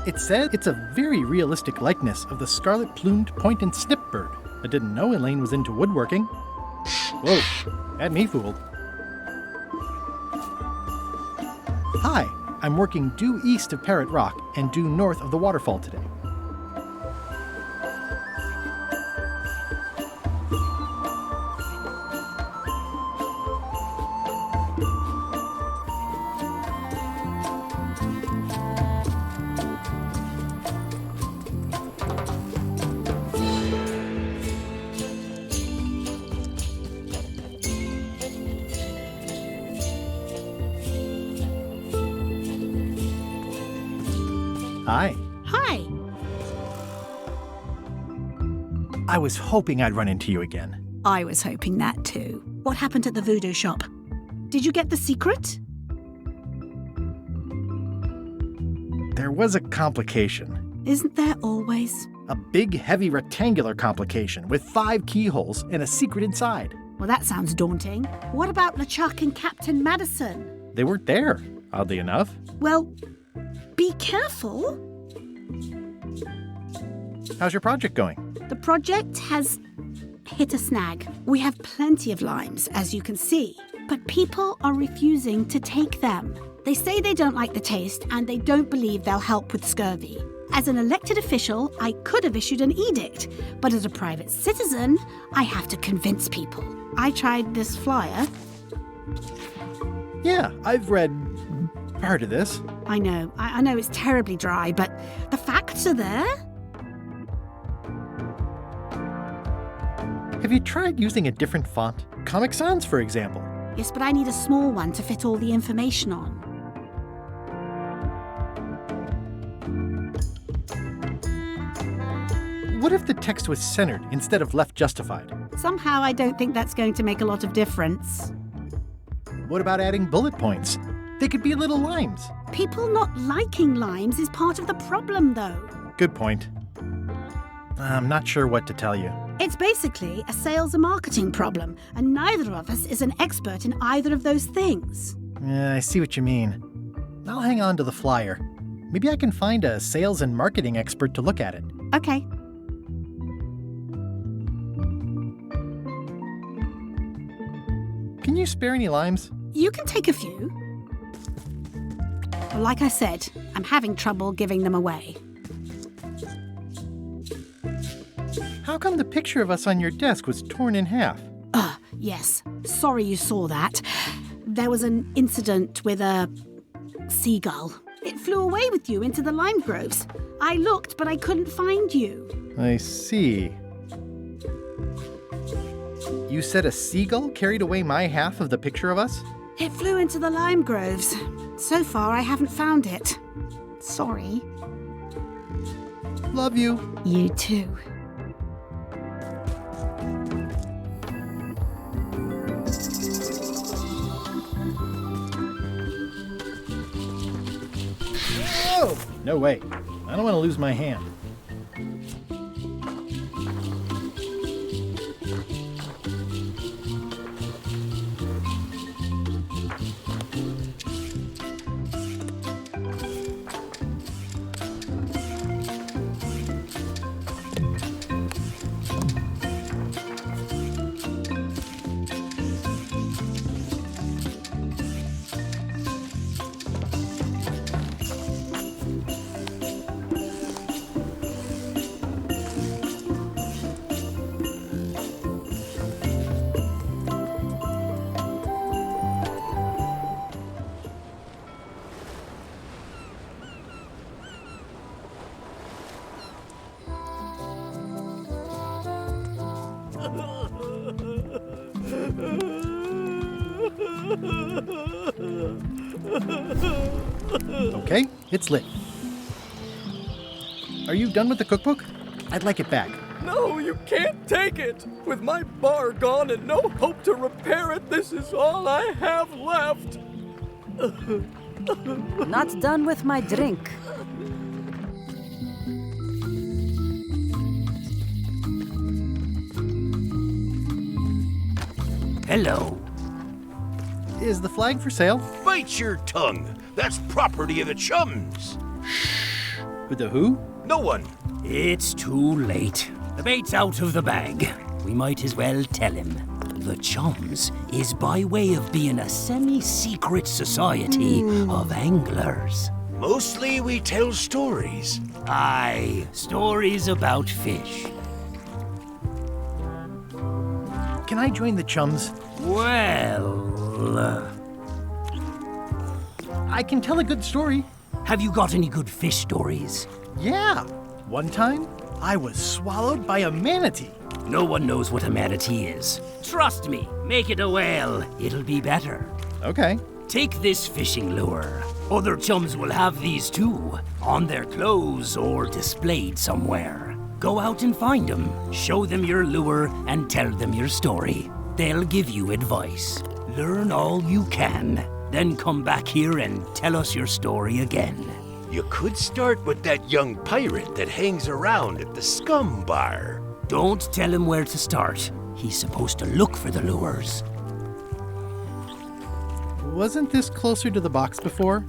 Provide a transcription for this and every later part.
It said it's a very realistic likeness of the scarlet-plumed point and snip bird. I didn't know Elaine was into woodworking. Whoa, had me fooled. Hi, I'm working due east of Parrot Rock and due north of the waterfall today. Hi. Hi. I was hoping I'd run into you again. I was hoping that too. What happened at the voodoo shop? Did you get the secret? There was a complication. Isn't there always? A big, heavy rectangular complication with 5 keyholes and a secret inside. Well, that sounds daunting. What about LeChuck and Captain Madison? They weren't there, oddly enough. Well, be careful. How's your project going? The project has hit a snag. We have plenty of limes, as you can see, but people are refusing to take them. They say they don't like the taste and they don't believe they'll help with scurvy. As an elected official, I could have issued an edict, but as a private citizen, I have to convince people. I tried this flyer. Yeah, I've heard of this. I know it's terribly dry, but the facts are there. Have you tried using a different font? Comic Sans, for example. Yes, but I need a small one to fit all the information on. What if the text was centered instead of left justified? Somehow I don't think that's going to make a lot of difference. What about adding bullet points? They could be little limes. People not liking limes is part of the problem, though. Good point. I'm not sure what to tell you. It's basically a sales and marketing problem, and neither of us is an expert in either of those things. Yeah, I see what you mean. I'll hang on to the flyer. Maybe I can find a sales and marketing expert to look at it. Okay. Can you spare any limes? You can take a few. Like I said, I'm having trouble giving them away. How come the picture of us on your desk was torn in half? Yes. Sorry you saw that. There was an incident with a seagull. It flew away with you into the lime groves. I looked, but I couldn't find you. I see. You said a seagull carried away my half of the picture of us? It flew into the lime groves. So far, I haven't found it. Sorry. Love you. You too. Whoa! No way. I don't want to lose my hand. Okay, it's lit. Are you done with the cookbook? I'd like it back. No, you can't take it! With my bar gone and no hope to repair it, this is all I have left! Not done with my drink. Hello. Is the flag for sale? Bite your tongue. That's property of the chums. With the who? No one. It's too late. The bait's out of the bag. We might as well tell him. The Chums is by way of being a semi-secret society of anglers. Mostly we tell stories. Aye, stories about fish. Can I join the Chums? Well... I can tell a good story. have you got any good fish stories? Yeah. One time, I was swallowed by a manatee. No one knows what a manatee is. Trust me, make it a whale. It'll be better. Okay. Take this fishing lure. Other chums will have these too, on their clothes or displayed somewhere. Go out and find them, show them your lure, and tell them your story. They'll give you advice. Learn all you can, then come back here and tell us your story again. You could start with that young pirate that hangs around at the Scum Bar. Don't tell him where to start. He's supposed to look for the lures. Wasn't this closer to the box before?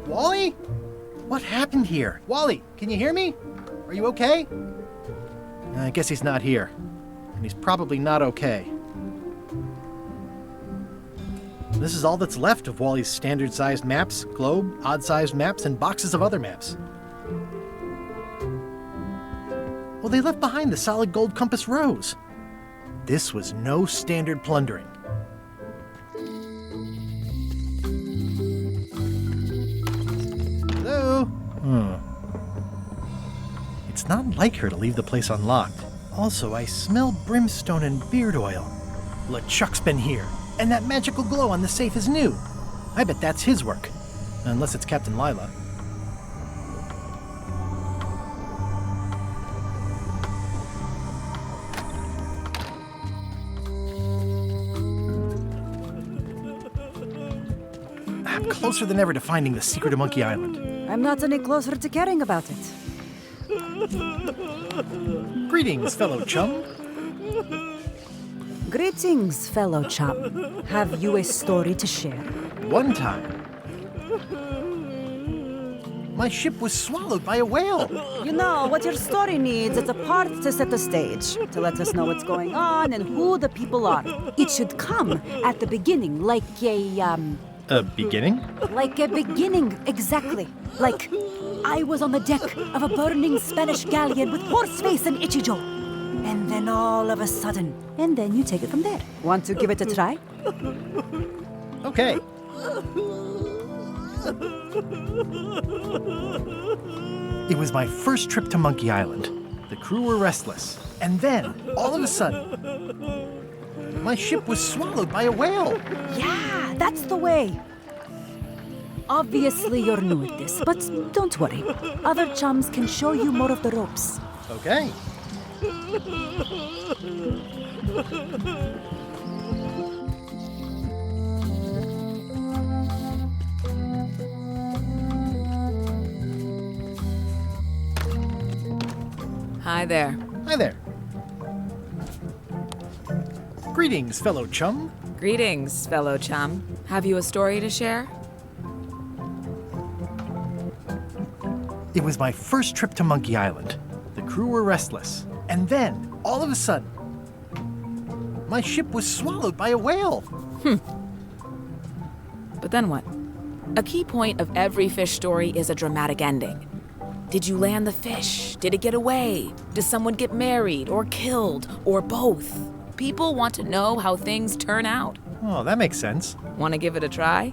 Wally? What happened here? Wally, can you hear me? Are you okay? I guess he's not here. And he's probably not okay. This is all that's left of Wally's standard-sized maps, globe, odd-sized maps, and boxes of other maps. Well, they left behind the solid gold compass rose. This was no standard plundering. Hello? It's not like her to leave the place unlocked. Also, I smell brimstone and beard oil. LeChuck's been here, and that magical glow on the safe is new. I bet that's his work. Unless it's Captain Lila. I'm closer than ever to finding the Secreto de Monkey Island. I'm not any closer to caring about it. Greetings, fellow chum. Greetings, fellow chum. Have you a story to share? One time, my ship was swallowed by a whale. You know, what your story needs is a part to set the stage, to let us know what's going on and who the people are. It should come at the beginning, like A beginning? like a beginning, exactly. Like, I was on the deck of a burning Spanish galleon with Horseface and Ichijo. And then all of a sudden, and then you take it from there. Want to give it a try? Okay. It was my first trip to Monkey Island. The crew were restless. And then, all of a sudden, my ship was swallowed by a whale. Yeah, that's the way. Obviously, you're new at this, but don't worry. Other chums can show you more of the ropes. Okay. Hi there. Hi there. Greetings, fellow chum. Greetings, fellow chum. Have you a story to share? It was my first trip to Monkey Island. The crew were restless. And then, all of a sudden, my ship was swallowed by a whale. But then what? A key point of every fish story is a dramatic ending. Did you land the fish? Did it get away? Did someone get married or killed or both? People want to know how things turn out. Oh, that makes sense. Want to give it a try?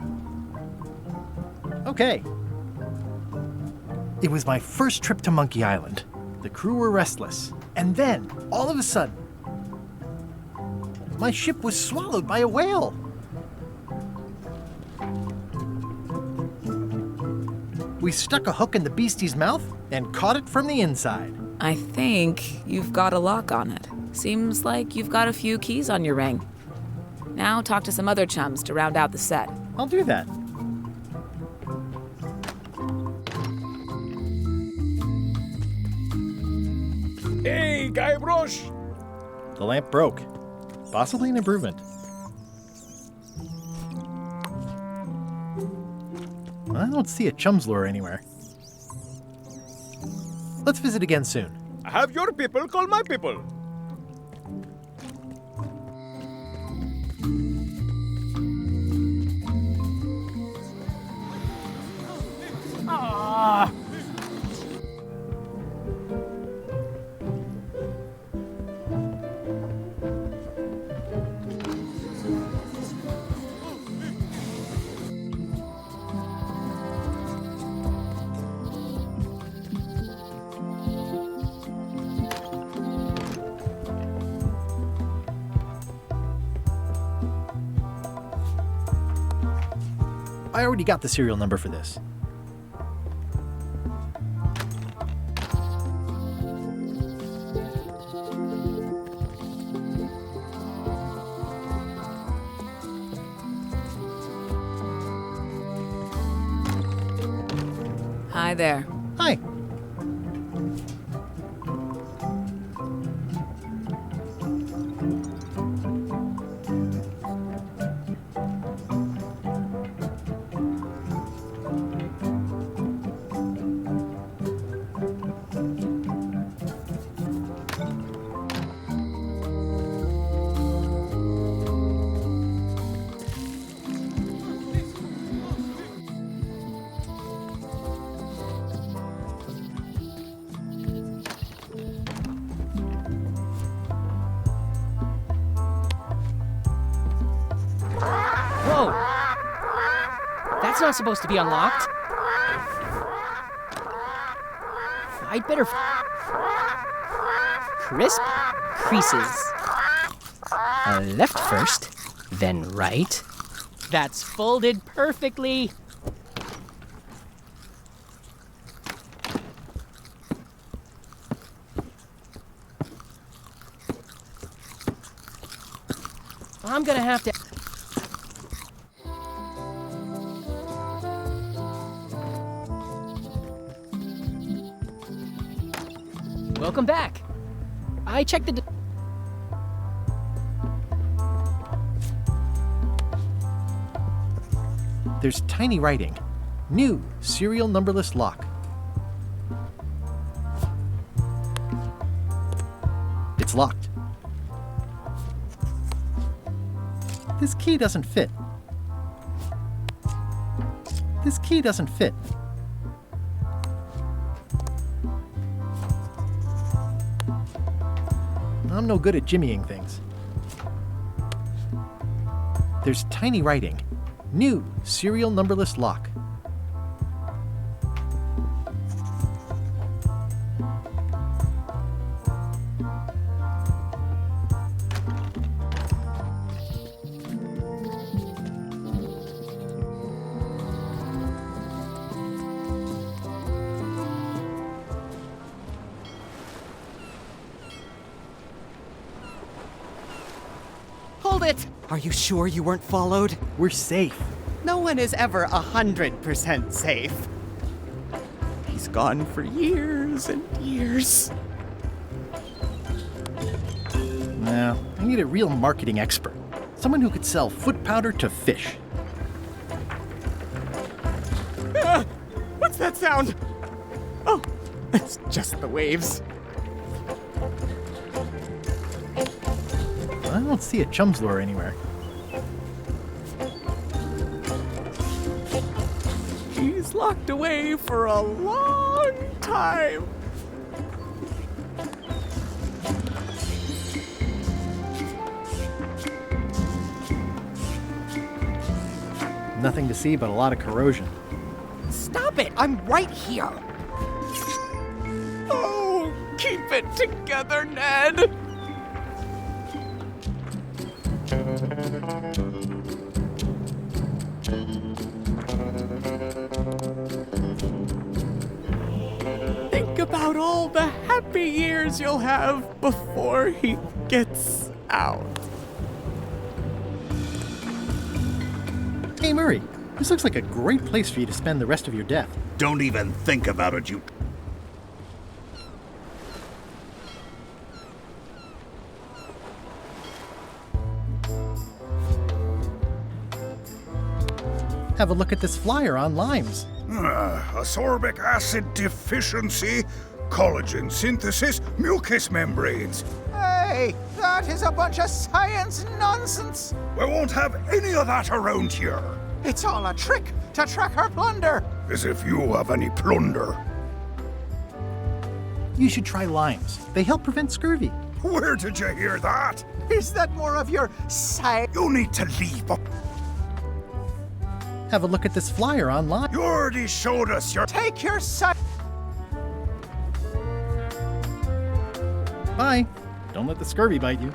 Okay. It was my first trip to Monkey Island. The crew were restless. And then, all of a sudden, my ship was swallowed by a whale. We stuck a hook in the beastie's mouth and caught it from the inside. I think you've got a lock on it. Seems like you've got a few keys on your ring. Now talk to some other chums to round out the set. I'll do that. Hey, Guybrush! The lamp broke. Possibly an improvement. I don't see a chum's lure anywhere. Let's visit again soon. Have your people call my people. I already got the serial number for this. Hi there. Hi. Whoa! That's not supposed to be unlocked. I'd better crisp creases. Left first, then right. That's folded perfectly. I'm gonna have to... Welcome back. I checked the... There's tiny writing. New serial numberless lock. It's locked. This key doesn't fit. This key doesn't fit. I'm no good at jimmying things. There's tiny writing. New serial numberless lock. Hold it! Are you sure you weren't followed? We're safe. No one is ever 100% safe. He's gone for years and years. Now, I need a real marketing expert. Someone who could sell foot powder to fish. What's that sound? Oh, it's just the waves. I don't see a chum's lure anywhere. He's locked away for a long time. Nothing to see but a lot of corrosion. Stop it! I'm right here. Oh, keep it together, Ned. about all the happy years you'll have before he gets out. Hey, Murray, this looks like a great place for you to spend the rest of your death. Don't even think about it, you... Have a look at this flyer on limes. Ascorbic acid deficiency, collagen synthesis, mucous membranes. Hey, that is a bunch of science nonsense. We won't have any of that around here. It's all a trick to track our plunder. As if you have any plunder. You should try limes. They help prevent scurvy. Where did you hear that? Is that more of your science? You need to leave. Have a look at this flyer online. You already showed us your... Take your science. Bye. Don't let the scurvy bite you.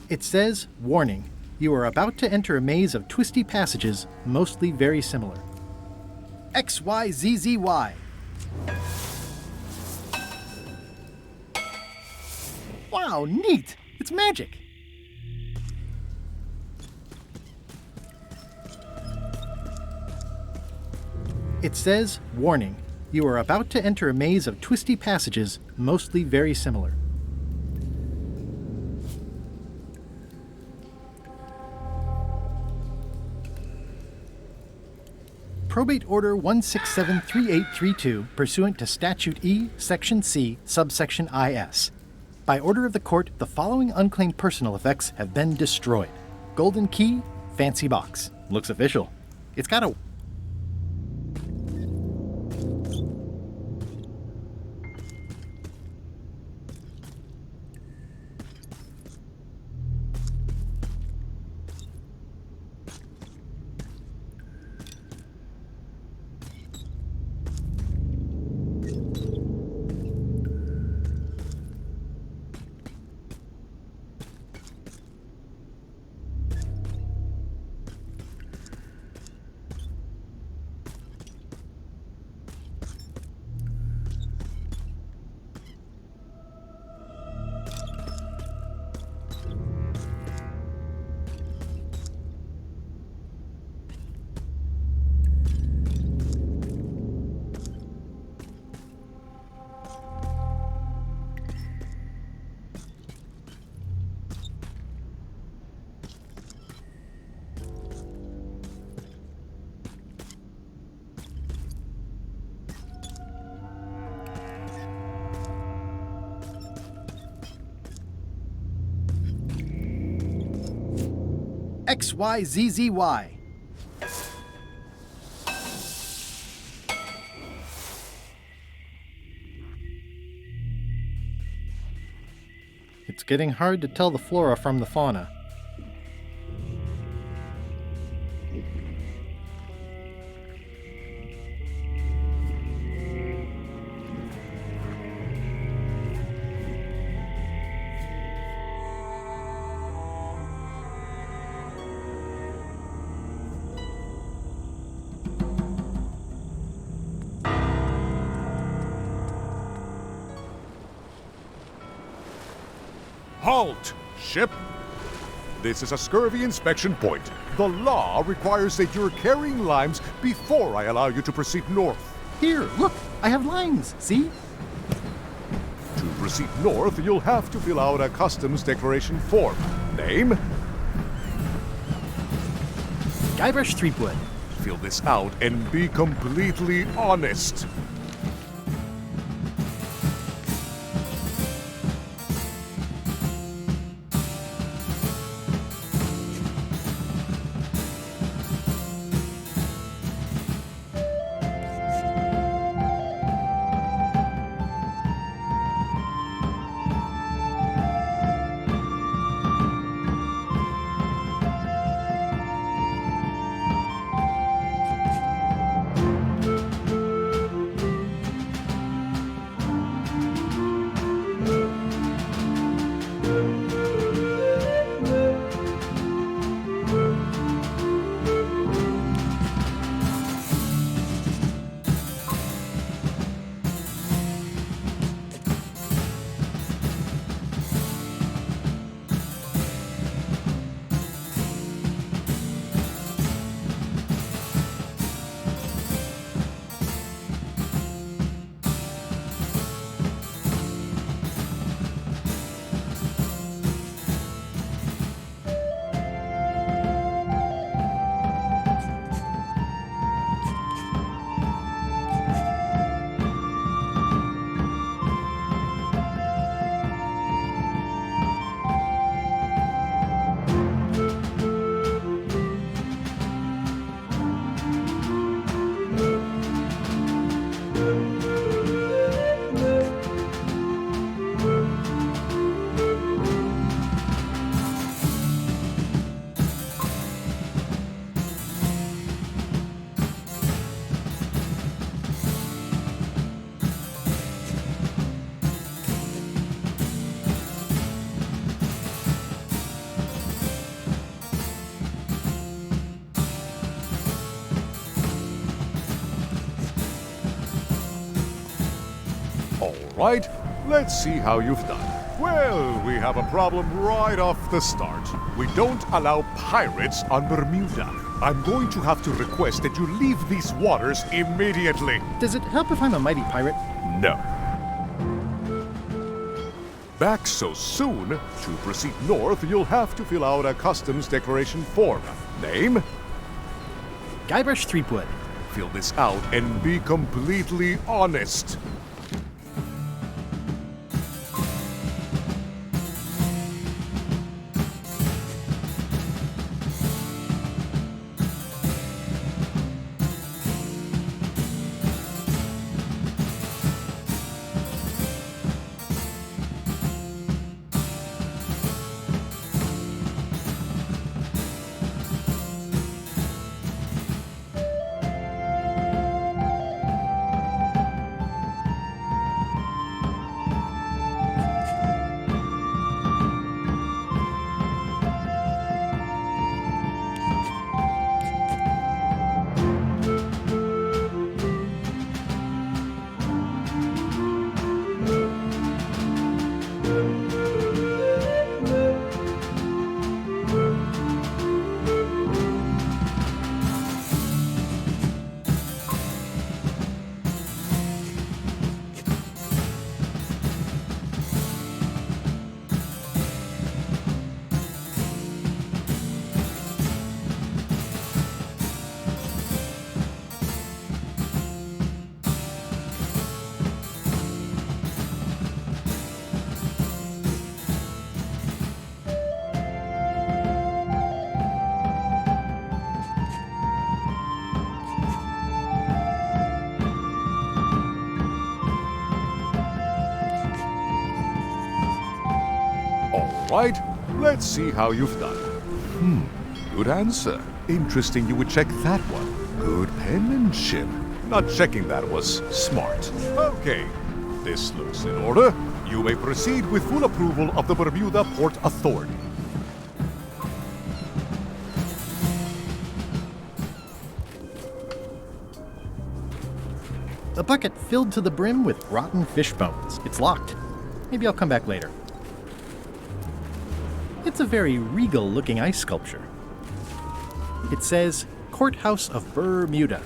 It says, warning, you are about to enter a maze of twisty passages, mostly very similar. XYZZY. Wow, neat! It's magic! It says, warning, you are about to enter a maze of twisty passages, mostly very similar. Probate Order 1673832, pursuant to Statute E, Section C, subsection IS. By order of the court, the following unclaimed personal effects have been destroyed. Golden key, fancy box. Looks official. It's got a... XYZZY. It's getting hard to tell the flora from the fauna. Halt, ship! This is a scurvy inspection point. The law requires that you're carrying limes before I allow you to proceed north. Here, look, I have limes, see? To proceed north, you'll have to fill out a customs declaration form. Name? Guybrush Threepwood. Fill this out and be completely honest. Right, let's see how you've done. Well, we have a problem right off the start. We don't allow pirates on Bermuda. I'm going to have to request that you leave these waters immediately. Does it help if I'm a mighty pirate? No. Back so soon? To proceed north, you'll have to fill out a customs declaration form. Name? Guybrush Threepwood. Fill this out and be completely honest. Right, let's see how you've done. Good answer. Interesting you would check that one. Good penmanship. Not checking that was smart. Okay, this looks in order. You may proceed with full approval of the Bermuda Port Authority. A bucket filled to the brim with rotten fish bones. It's locked. Maybe I'll come back later. It's a very regal-looking ice sculpture. It says, Courthouse of Bermuda.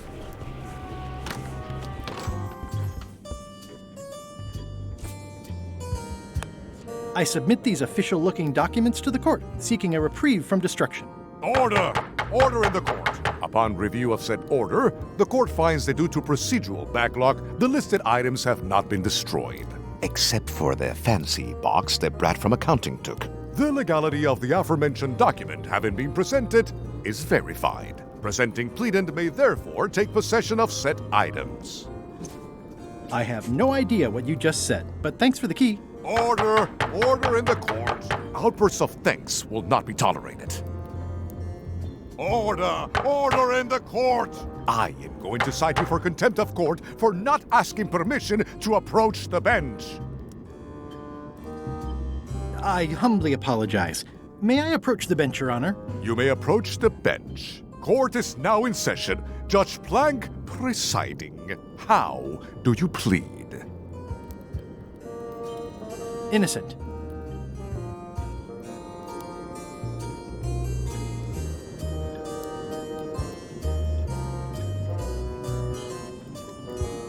I submit these official-looking documents to the court, seeking a reprieve from destruction. Order! Order in the court. Upon review of said order, the court finds that due to procedural backlog, the listed items have not been destroyed. Except for the fancy box that Brat from accounting took. The legality of the aforementioned document having been presented is verified. Presenting pleadant may therefore take possession of said items. I have no idea what you just said, but thanks for the key. Order! Order in the court! Outbursts of thanks will not be tolerated. Order! Order in the court! I am going to cite you for contempt of court for not asking permission to approach the bench. I humbly apologize. May I approach the bench, Your Honor? You may approach the bench. Court is now in session. Judge Plank presiding. How do you plead? Innocent.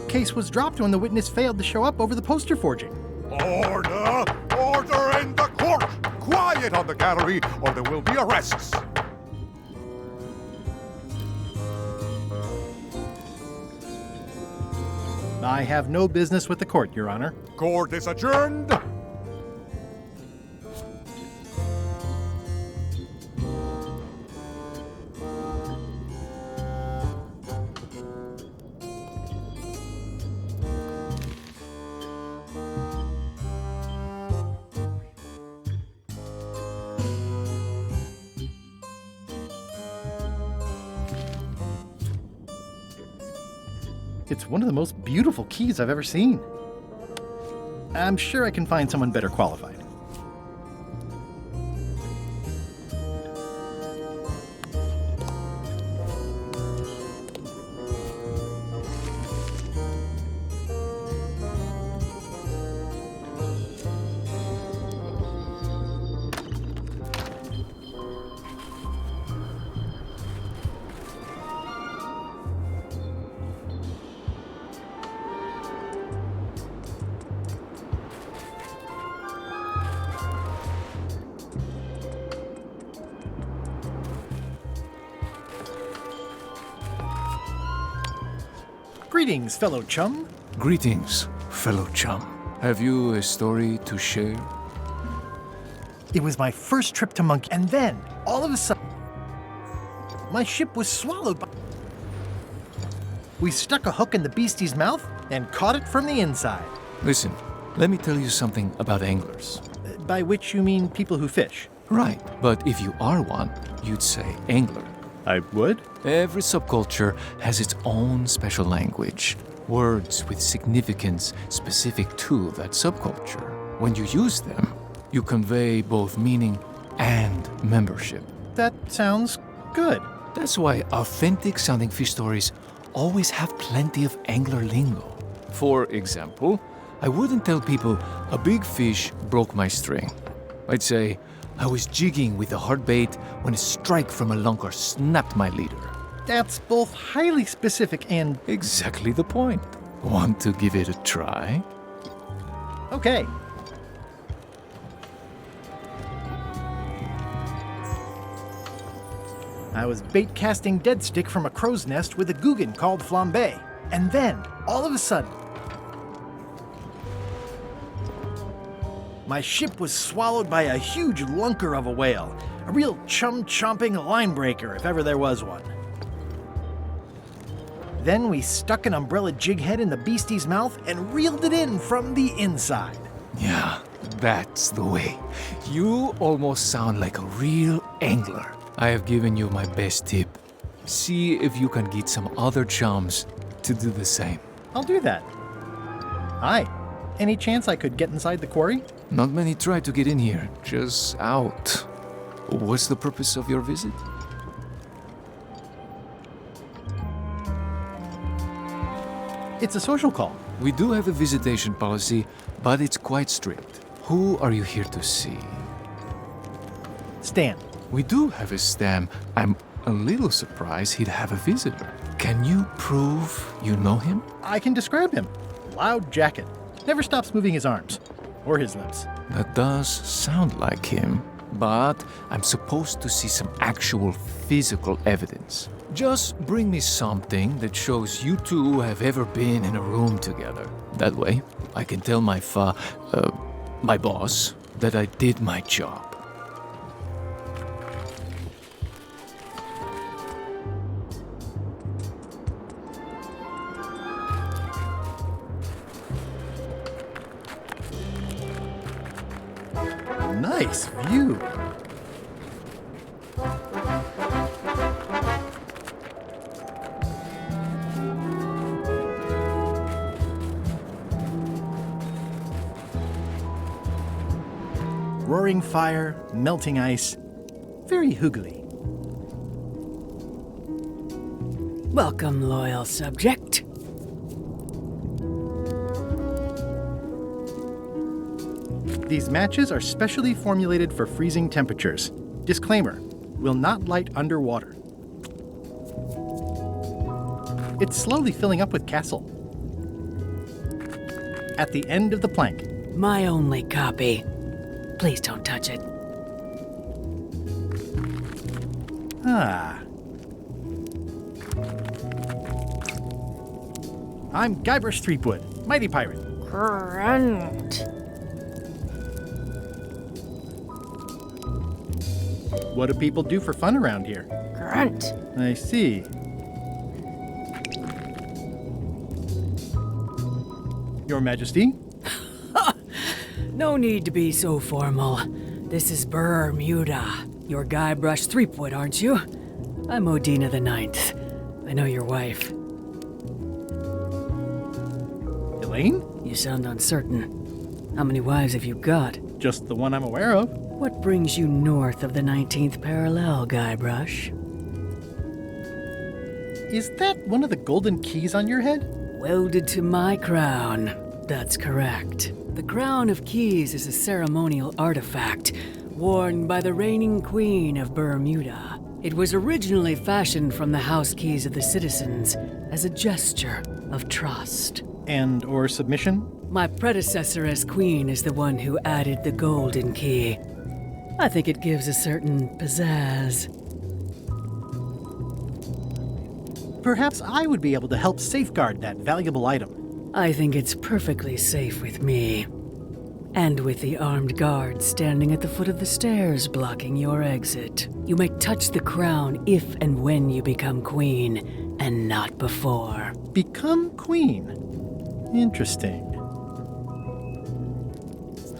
Case was dropped when the witness failed to show up over the poster forging. Order! Order in the court! Quiet on the gallery, or there will be arrests! I have no business with the court, Your Honor. Court is adjourned! It's one of the most beautiful keys I've ever seen. I'm sure I can find someone better qualified. Greetings, fellow chum. Greetings, fellow chum. Have you a story to share? It was my first trip to Monkey, and then, all of a sudden, my ship was swallowed by... We stuck a hook in the beastie's mouth and caught it from the inside. Listen, let me tell you something about anglers. By which you mean people who fish? Right, but if you are one, you'd say angler. I would? Every subculture has its own special language, words with significance specific to that subculture. When you use them, you convey both meaning and membership. That sounds good. That's why authentic-sounding fish stories always have plenty of angler lingo. For example, I wouldn't tell people a big fish broke my string. I'd say, I was jigging with a hard bait when a strike from a lunker snapped my leader. That's both highly specific and... Exactly the point. Want to give it a try? Okay. I was bait casting dead stick from a crow's nest with a googan called flambe. And then, all of a sudden, my ship was swallowed by a huge lunker of a whale. A real chum-chomping line breaker, if ever there was one. Then we stuck an umbrella jig head in the beastie's mouth and reeled it in from the inside. Yeah, that's the way. You almost sound like a real angler. I have given you my best tip. See if you can get some other chums to do the same. I'll do that. Hi. Any chance I could get inside the quarry? Not many try to get in here, just out. What's the purpose of your visit? It's a social call. We do have a visitation policy, but it's quite strict. Who are you here to see? Stan. We do have a Stan. I'm a little surprised he'd have a visitor. Can you prove you know him? I can describe him. Loud jacket. Never stops moving his arms. Or his lips. That does sound like him, but I'm supposed to see some actual physical evidence. Just bring me something that shows you two have ever been in a room together. That way, I can tell my boss that I did my job. Nice view. Roaring fire, melting ice, very hoogly. Welcome, loyal subject. These matches are specially formulated for freezing temperatures. Disclaimer, will not light underwater. It's slowly filling up with castle. At the end of the plank. My only copy. Please don't touch it. Ah. I'm Guybrush Threepwood, mighty pirate. Grunt. What do people do for fun around here? Grunt. I see. Your Majesty? No need to be so formal. This is Bermuda. You're Guybrush Threepwood, aren't you? I'm Odina the Ninth. I know your wife. Elaine? You sound uncertain. How many wives have you got? Just the one I'm aware of. What brings you north of the 19th parallel, Guybrush? Is that one of the golden keys on your head? Welded to my crown. That's correct. The Crown of Keys is a ceremonial artifact worn by the reigning queen of Bermuda. It was originally fashioned from the house keys of the citizens as a gesture of trust. And or submission? My predecessor as queen is the one who added the golden key. I think it gives a certain pizzazz. Perhaps I would be able to help safeguard that valuable item. I think it's perfectly safe with me. And with the armed guard standing at the foot of the stairs blocking your exit. You may touch the crown if and when you become queen, and not before. Become queen? Interesting.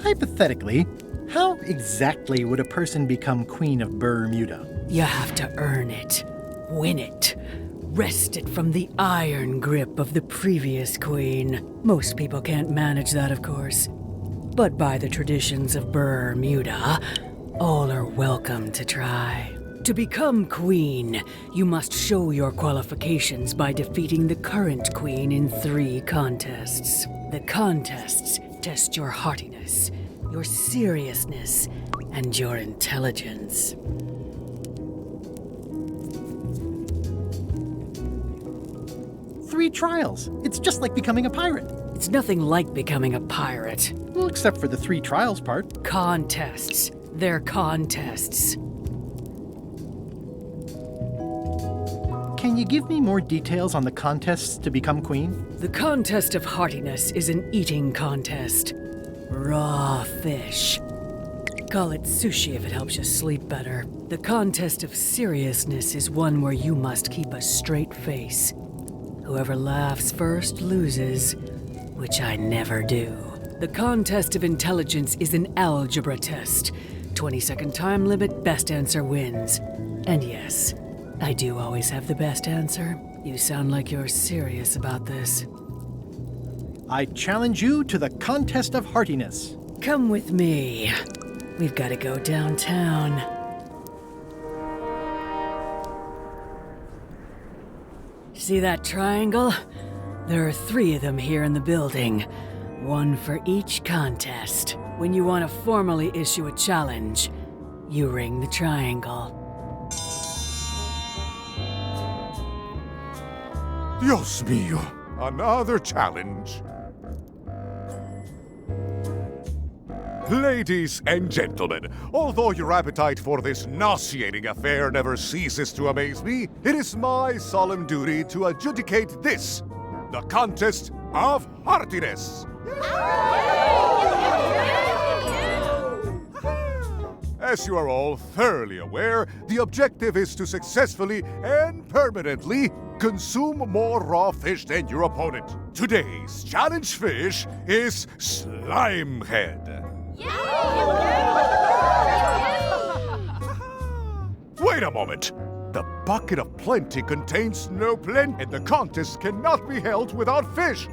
Hypothetically, how exactly would a person become queen of Bermuda? You have to earn it, win it, wrest it from the iron grip of the previous queen. Most people can't manage that, of course. But by the traditions of Bermuda, all are welcome to try. To become queen, you must show your qualifications by defeating the current queen in 3 contests. The contests test your heartiness, your seriousness, and your intelligence. Three trials. It's just like becoming a pirate. It's nothing like becoming a pirate. Well, except for the 3 trials part. Contests. They're contests. Can you give me more details on the contests to become queen? The contest of heartiness is an eating contest. Raw fish. Call it sushi if it helps you sleep better. The contest of seriousness is one where you must keep a straight face. Whoever laughs first loses, which I never do. The contest of intelligence is an algebra test. 20-second time limit, best answer wins. And yes, I do always have the best answer. You sound like you're serious about this. I challenge you to the contest of heartiness. Come with me. We've got to go downtown. See that triangle? There are 3 of them here in the building. 1 for each contest. When you want to formally issue a challenge, you ring the triangle. Dios mío, another challenge. Ladies and gentlemen, although your appetite for this nauseating affair never ceases to amaze me, it is my solemn duty to adjudicate this, the contest of heartiness. As you are all thoroughly aware, the objective is to successfully and permanently consume more raw fish than your opponent. Today's challenge fish is Slimehead. Wait a moment. The bucket of plenty contains no plenty, and the contest cannot be held without fish.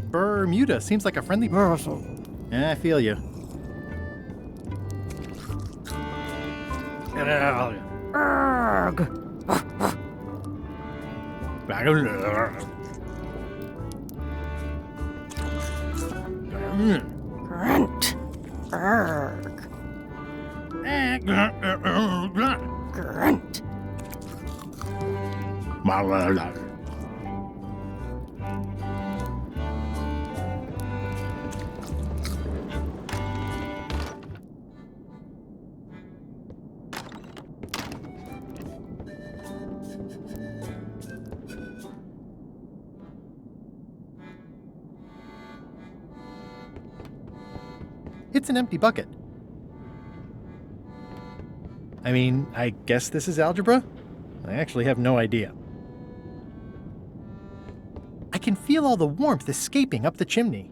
Bermuda seems like a friendly person. I feel you. Grunt. Grunt. It's an empty bucket. I mean, I guess this is algebra? I actually have no idea. I can feel all the warmth escaping up the chimney.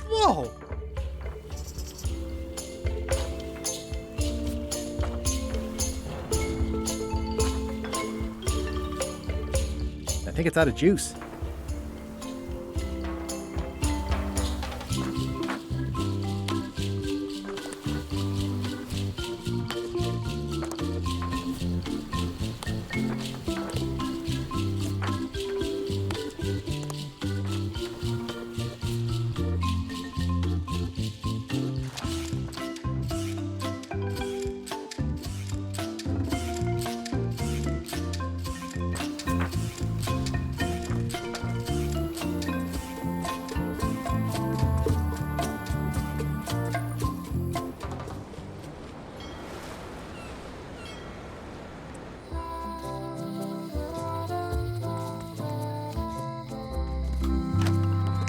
Whoa! I think it's out of juice.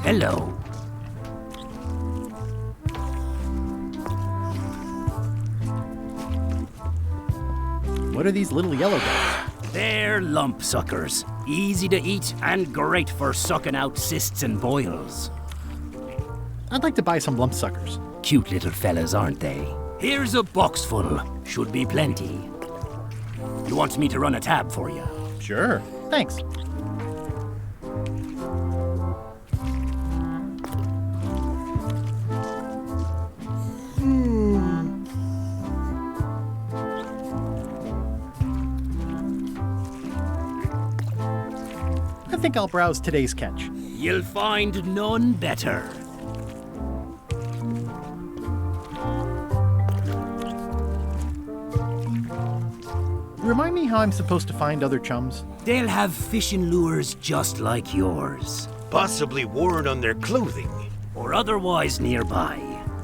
Hello. What are these little yellow guys? They're lump suckers. Easy to eat and great for sucking out cysts and boils. I'd like to buy some lump suckers. Cute little fellas, aren't they? Here's a box full. Should be plenty. You want me to run a tab for you? Sure. Thanks. I think I'll browse today's catch. You'll find none better. Remind me how I'm supposed to find other chums? They'll have fishing lures just like yours. Possibly worn on their clothing. Or otherwise nearby.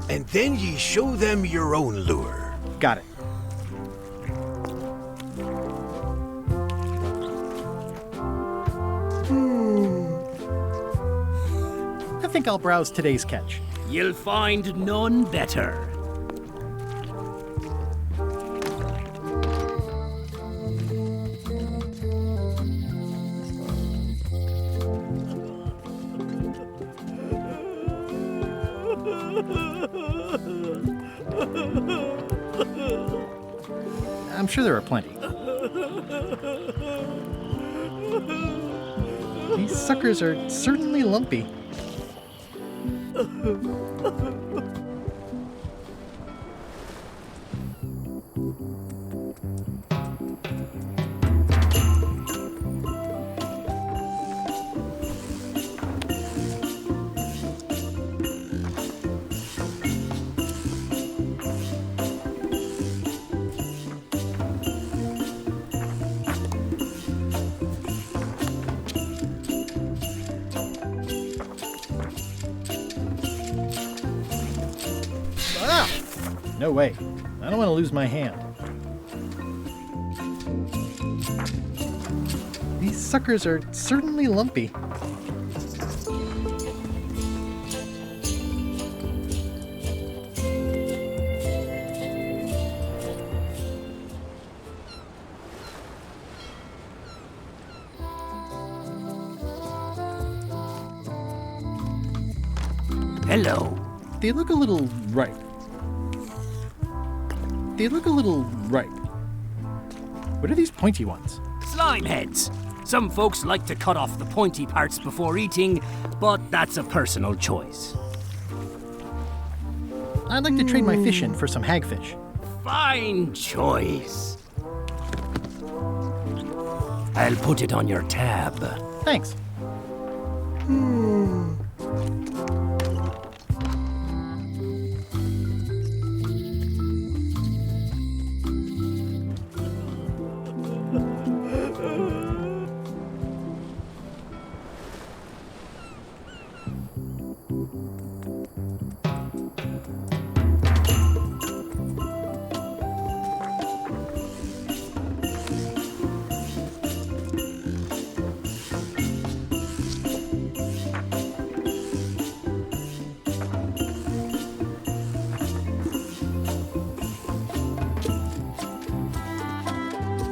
And then ye show them your own lure. Got it. I think I'll browse today's catch. You'll find none better. I'm sure there are plenty. These suckers are certainly lumpy. No way. I don't want to lose my hand. These suckers are certainly lumpy. Hello. They look a little ripe. They look a little ripe. What are these pointy ones? Slime heads. Some folks like to cut off the pointy parts before eating, but that's a personal choice. I'd like to trade my fish in for some hagfish. Fine choice. I'll put it on your tab. Thanks.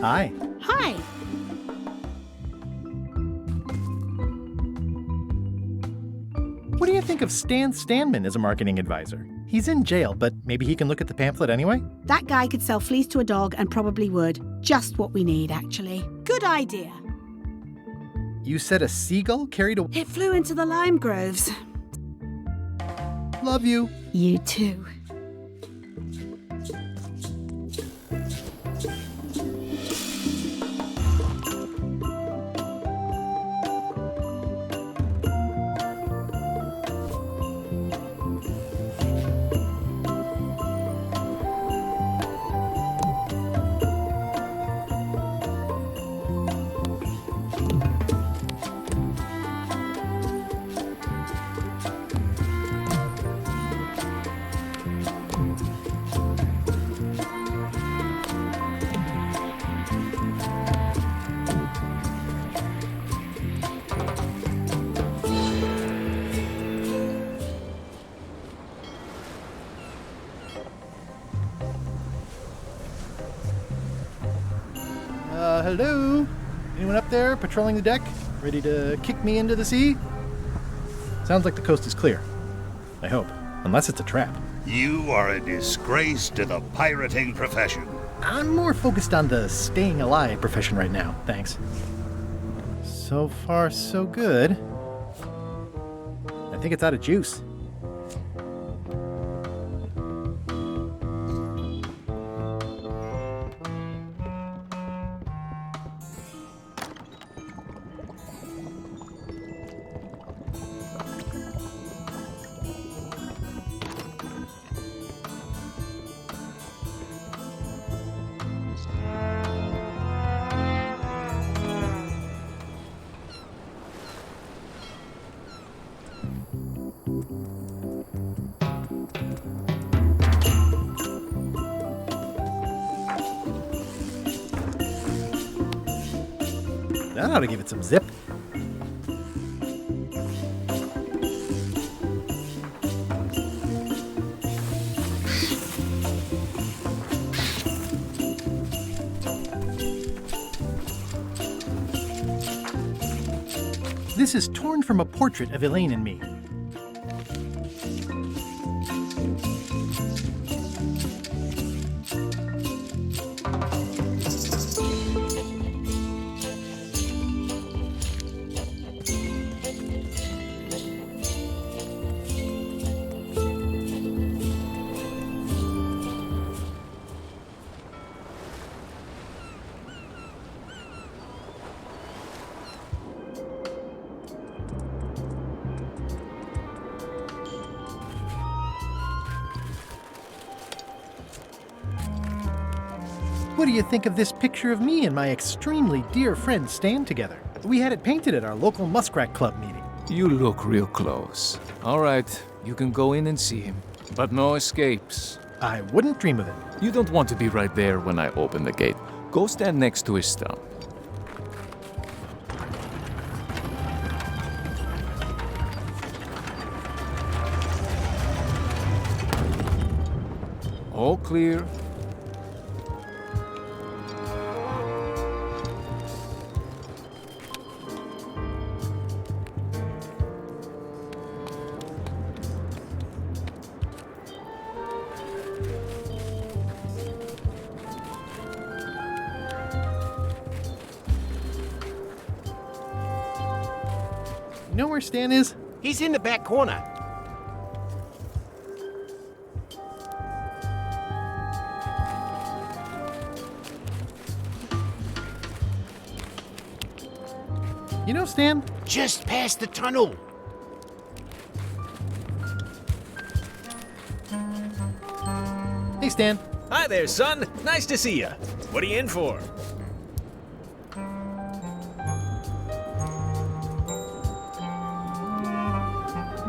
Hi. Hi. What do you think of Stan Stanman as a marketing advisor? He's in jail, but maybe he can look at the pamphlet anyway? That guy could sell fleece to a dog and probably would. Just what we need, actually. Good idea. You said a seagull carried a... It flew into the lime groves. Love you. You too. Hello? Anyone up there patrolling the deck? Ready to kick me into the sea? Sounds like the coast is clear. I hope. Unless it's a trap. You are a disgrace to the pirating profession. I'm more focused on the staying alive profession right now, thanks. So far, so good. I think it's out of juice. That ought to give it some zip. This is torn from a portrait of Elaine and me. What do you think of this picture of me and my extremely dear friend Stan together? We had it painted at our local Muskrat Club meeting. You look real close. All right, you can go in and see him. But no escapes. I wouldn't dream of it. You don't want to be right there when I open the gate. Go stand next to his stump. All clear. You know where Stan is? He's in the back corner. You know Stan? Just past the tunnel. Hey, Stan. Hi there, son. Nice to see you. What are you in for?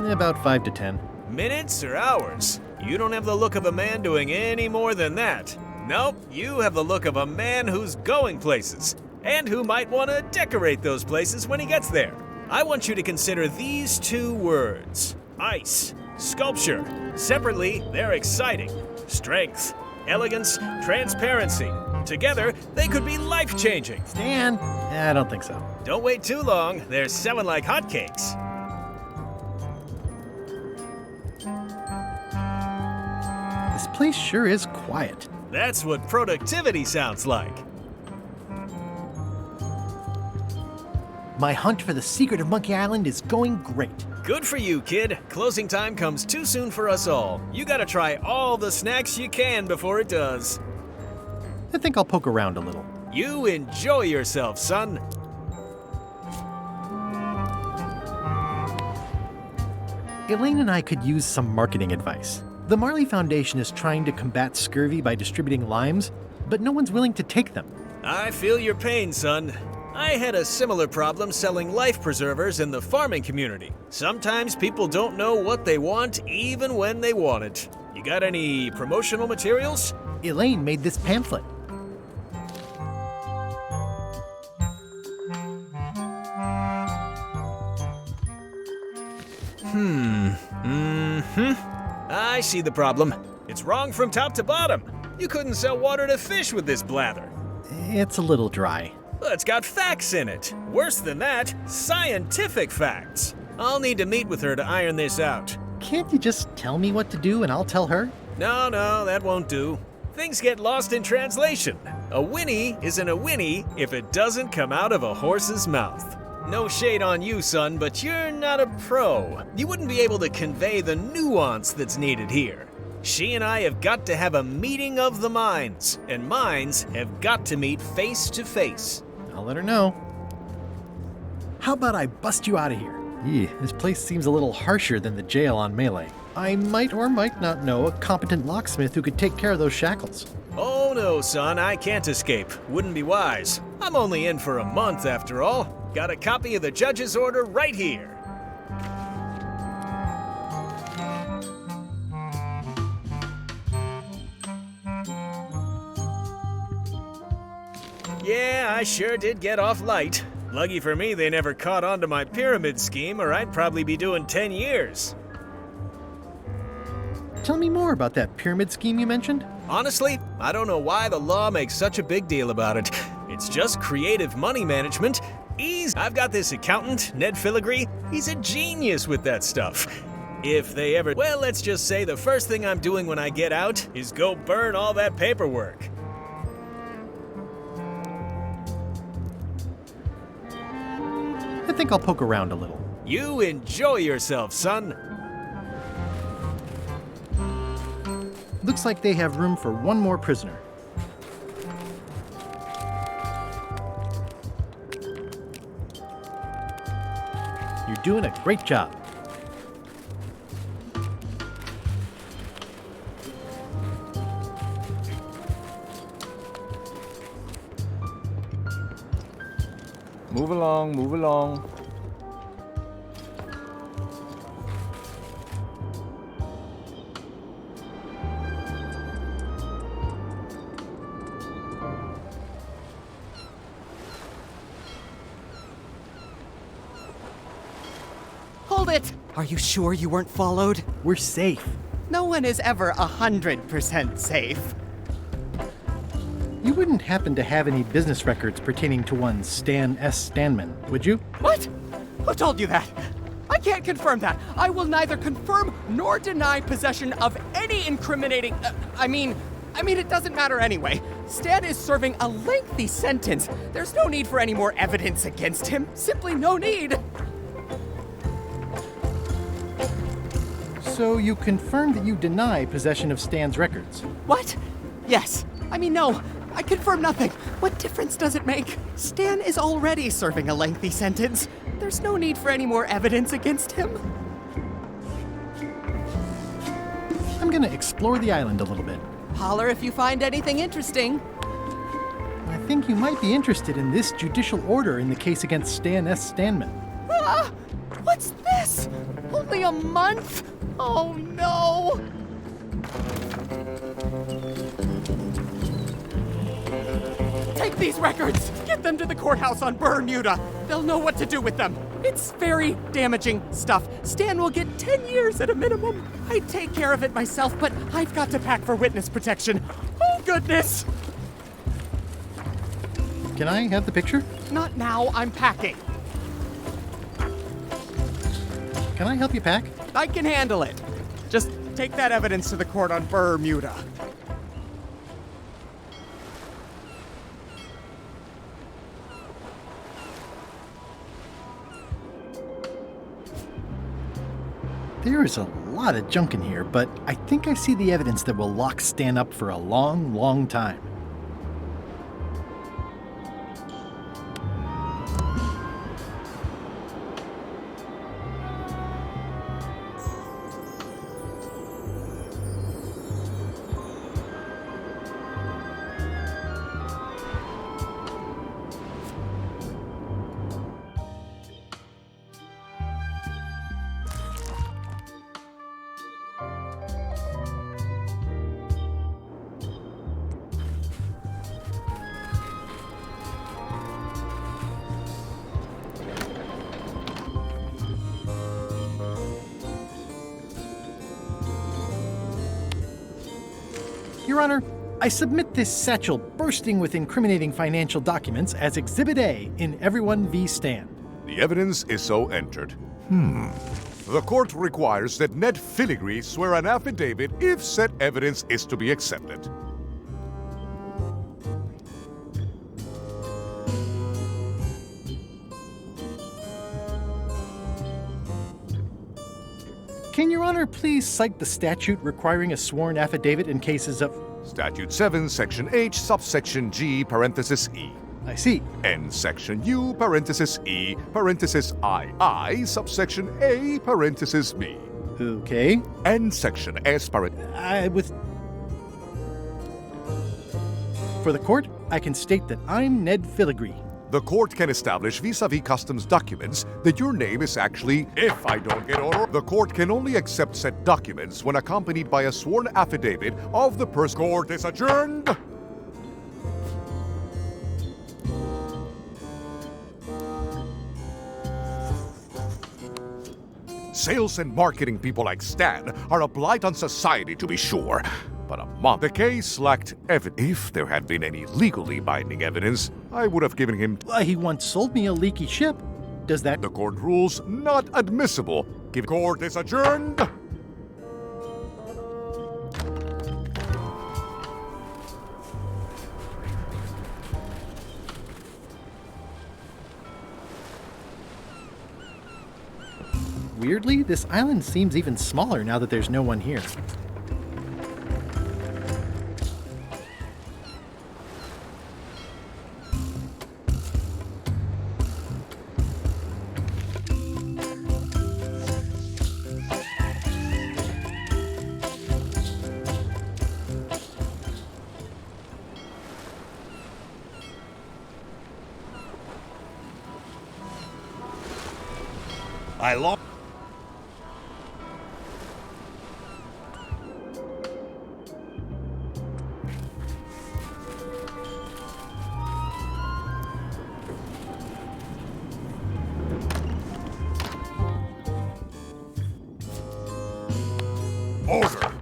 About 5 to 10. Minutes or hours? You don't have the look of a man doing any more than that. Nope, you have the look of a man who's going places, and who might want to decorate those places when he gets there. I want you to consider these 2 words: ice, sculpture. Separately, they're exciting. Strength, elegance, transparency. Together, they could be life-changing. Stan? I don't think so. Don't wait too long. They're selling like hotcakes. This place sure is quiet. That's what productivity sounds like. My hunt for the secret of Monkey Island is going great. Good for you, kid. Closing time comes too soon for us all. You gotta try all the snacks you can before it does. I think I'll poke around a little. You enjoy yourself, son. Elaine and I could use some marketing advice. The Marley Foundation is trying to combat scurvy by distributing limes, but no one's willing to take them. I feel your pain, son. I had a similar problem selling life preservers in the farming community. Sometimes people don't know what they want even when they want it. You got any promotional materials? Elaine made this pamphlet. I see the problem. It's wrong from top to bottom. You couldn't sell water to fish with this blather. It's a little dry. Well, it's got facts in it. Worse than that, scientific facts. I'll need to meet with her to iron this out. Can't you just tell me what to do and I'll tell her? No, that won't do. Things get lost in translation. A whinny isn't a whinny if it doesn't come out of a horse's mouth. No shade on you, son, but you're not a pro. You wouldn't be able to convey the nuance that's needed here. She and I have got to have a meeting of the minds, and minds have got to meet face to face. I'll let her know. How about I bust you out of here? This place seems a little harsher than the jail on Melee. I might or might not know a competent locksmith who could take care of those shackles. Oh no, son, I can't escape. Wouldn't be wise. I'm only in for a month after all. Got a copy of the judge's order right here. Yeah, I sure did get off light. Lucky for me, they never caught on to my pyramid scheme, or I'd probably be doing 10 years. Tell me more about that pyramid scheme you mentioned. Honestly, I don't know why the law makes such a big deal about it. It's just creative money management. I've got this accountant, Ned Filigree. He's a genius with that stuff. If they ever... Well, let's just say the first thing I'm doing when I get out is go burn all that paperwork. I think I'll poke around a little. You enjoy yourself, son. Looks like they have room for one more prisoner. You're doing a great job. Move along, move along. Hold it! Are you sure you weren't followed? We're safe. No one is ever 100% safe. You wouldn't happen to have any business records pertaining to one Stan S. Stanman, would you? What? Who told you that? I can't confirm that. I will neither confirm nor deny possession of any incriminating... I mean, it doesn't matter anyway. Stan is serving a lengthy sentence. There's no need for any more evidence against him. Simply no need. So you confirm that you deny possession of Stan's records? What? Yes. I mean, no. I confirm nothing. What difference does it make? Stan is already serving a lengthy sentence. There's no need for any more evidence against him. I'm gonna explore the island a little bit. Holler if you find anything interesting. I think you might be interested in this judicial order in the case against Stan S. Stanman. Ah! What's this? Only a month? Oh no! Take these records! Get them to the courthouse on Bermuda! They'll know what to do with them. It's very damaging stuff. Stan will get 10 years at a minimum. I'd take care of it myself, but I've got to pack for witness protection. Oh, goodness! Can I have the picture? Not now, I'm packing. Can I help you pack? I can handle it. Just take that evidence to the court on Bermuda. There is a lot of junk in here, but I think I see the evidence that will lock Stan up for a long, long time. Your Honor, I submit this satchel bursting with incriminating financial documents as Exhibit A in Everyone v. Stan. The evidence is so entered. The court requires that Ned Filigree swear an affidavit if said evidence is to be accepted. Can Your Honor please cite the statute requiring a sworn affidavit in cases of... Statute 7, Section H, subsection G, parenthesis E. I see. And Section U, parenthesis E, parenthesis II, subsection A, parenthesis B. Okay. And Section S, For the court, I can state that I'm Ned Filigree. The court can establish vis-a-vis customs documents that your name is actually, if I don't get order, the court can only accept said documents when accompanied by a sworn affidavit of the person. Court is adjourned. Sales and marketing people like Stan are a blight on society, to be sure. But the case lacked evidence. If there had been any legally binding evidence, I would have given him... He once sold me a leaky ship. Does that... The court rules not admissible. Court is adjourned. Weirdly, this island seems even smaller now that there's no one here. I lost.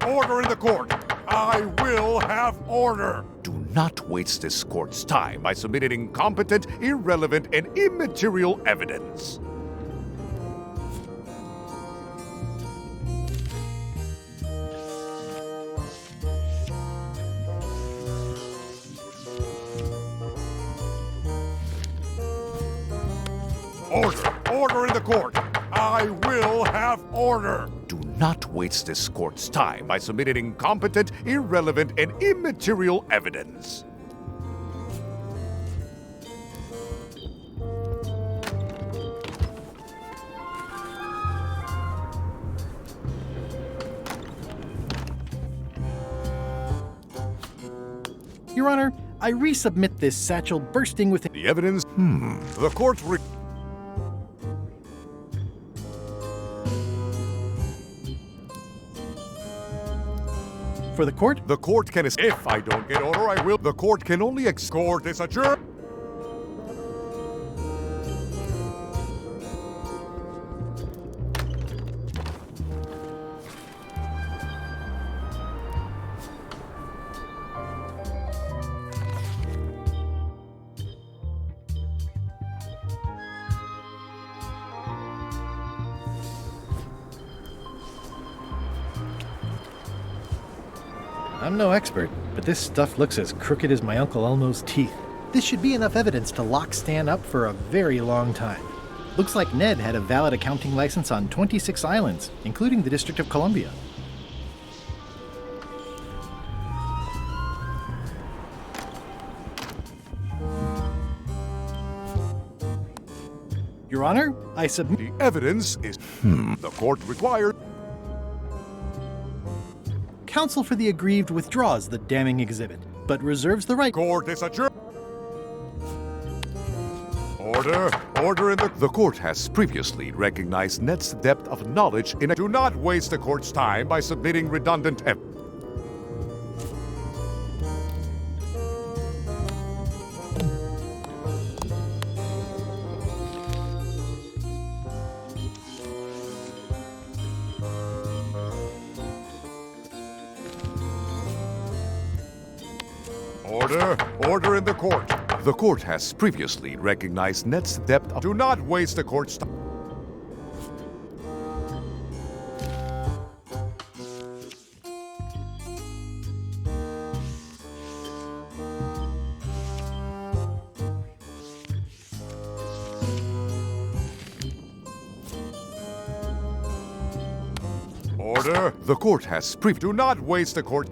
Order in the court. I will have order. Do not waste this court's time by submitting incompetent, irrelevant, and immaterial evidence. Order in the court. I will have order. Do not waste this court's time by submitting incompetent, irrelevant, and immaterial evidence. Your Honor, I resubmit this satchel bursting with The evidence? The court For the court? The court can if I don't get order, I will. The court can only court is adjourned. I'm no expert, but this stuff looks as crooked as my Uncle Elmo's teeth. This should be enough evidence to lock Stan up for a very long time. Looks like Ned had a valid accounting license on 26 islands, including the District of Columbia. Your Honor, I submit... The evidence is... The court required... Counsel for the aggrieved withdraws the damning exhibit, but reserves the right... Court is adjourned. Order in the court has previously recognized Ned's depth of knowledge in Do not waste the court's time by submitting redundant evidence. Order in the court. The court has previously recognized Ned's depth of... Do not waste the court's time. Order. The court has Do not waste the court...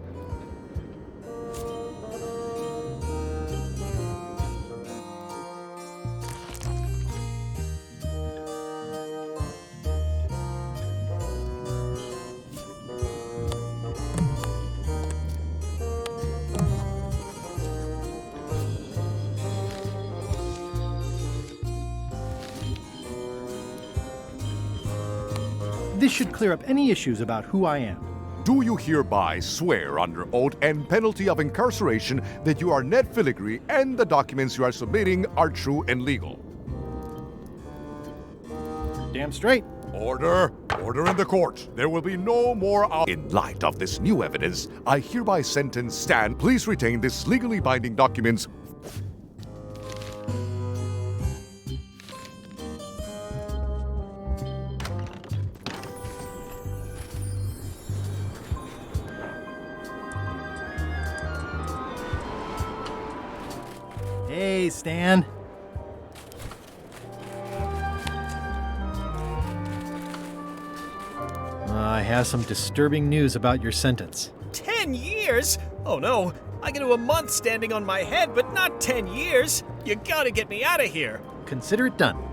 This should clear up any issues about who I am. Do you hereby swear under oath and penalty of incarceration that you are Ned Filigree and the documents you are submitting are true and legal? Damn straight. Order in the court. There will be no more In light of this new evidence, I hereby sentence Stan. Please retain this legally binding documents. Hey, Stan. I have some disturbing news about your sentence. 10 years? Oh no, I can do a month standing on my head, but not 10 years. You gotta get me out of here. Consider it done.